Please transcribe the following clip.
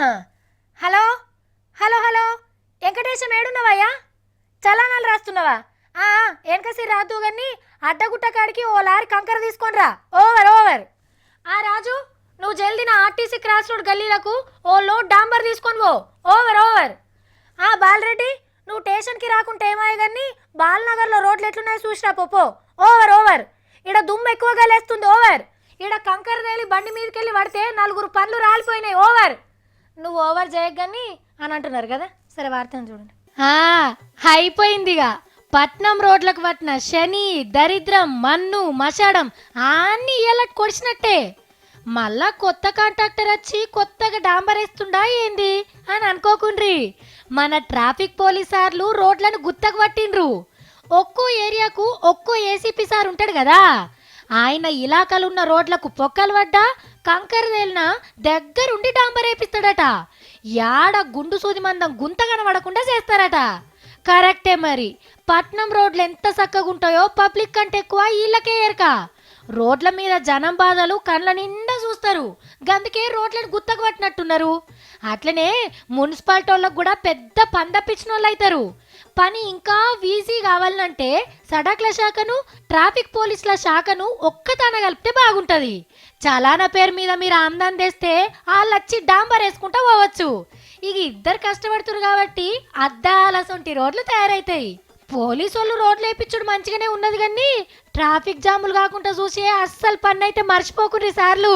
ఆ, hello hello hello Venkatesham ఏడున్నావయ్యా? చలానాలు రాస్తున్నావా? వెనకసి రాదు కానీ అడ్డగుట్ట కాడికి ఓ లారీ కంకర తీసుకొని రా. Over over. రాజు, నువ్వు జల్దీ నా ఆర్టీసీ క్రాస్ రోడ్ గల్లీలకు ఓ లోడ్ డాంబర్ తీసుకొని పో. Over over. బాలరెడ్డి, నువ్వు స్టేషన్కి రాకుంటే ఏమాయ కానీ బాలనగర్లో రోడ్లు ఎట్లున్నాయో చూసిరా పో. Over over. ఇక్కడ దుమ్ము ఎక్కువగా లేస్తుంది. ఓవర్. ఇక్కడ కంకర తేలి బండి మీదకి వెళ్ళి పడితే 4 పనులు రాలిపోయినాయి. ఓవర్. నువ్వు ఓవర్ చేయగాని అని అంటున్నారు కదా. సరే వార్తను చూడండి. అయిపోయిందిగా. పట్నం రోడ్లకు పట్టిన శని దరిద్రం మన్ను మషాడం అన్నీ ఇయ్యాలట్ కొడిచినట్టే. మళ్ళా కొత్త కాంట్రాక్టర్ వచ్చి కొత్తగా డాంబర్ వేస్తుండా ఏంది అని అనుకోకుండ్రి. మన ట్రాఫిక్ పోలీసార్లు రోడ్లను గుత్తకు పట్టిండ్రు. ఒక్కో ఏరియాకు ఒక్కో ఏసీపీ సార్ ఉంటాడు కదా. ఆయన ఇలాకాలున్న రోడ్లకు పొక్కలు పడ్డా కంకర తేలిన దగ్గరుండి డాంబర్ వేపిస్తాడట. యాడ గుండు సూది మందం గుంత కనబడకుండా చేస్తారట. కరెక్టే. మరి పట్నం రోడ్లు ఎంత చక్కగా ఉంటాయో పబ్లిక్ కంటే ఎక్కువ వీళ్ళకే ఎరక. రోడ్ల మీద జనం బాధలు కళ్ళ నిండా చూస్తారు, గందుకే రోడ్లను గుత్తకు పట్టినట్టున్నారు. అట్లనే మున్సిపాలిటీ వాళ్ళకు కూడా పెద్ద పందప్పించిన వాళ్ళు అవుతారు. పని ఇంకా ఈజీ కావాలంటే సడక్ల శాఖను ట్రాఫిక్ పోలీసుల శాఖను ఒక్కతాన కలిపితే బాగుంటుంది. చలానా పేరు మీద మీరు ఆమ్దాన్ తెస్తే వాళ్ళు వచ్చి డాంబర్ వేసుకుంటా పోవచ్చు. ఇక ఇద్దరు కష్టపడుతున్నారు కాబట్టి అద్దాలసొంటి రోడ్లు తయారవుతాయి. పోలీసు వాళ్ళు రోడ్లు వేయించుడు మంచిగానే ఉన్నది కానీ ట్రాఫిక్ జాములు కాకుండా చూసే అస్సలు పని అయితే మర్చిపోకుండ్రి సార్లు.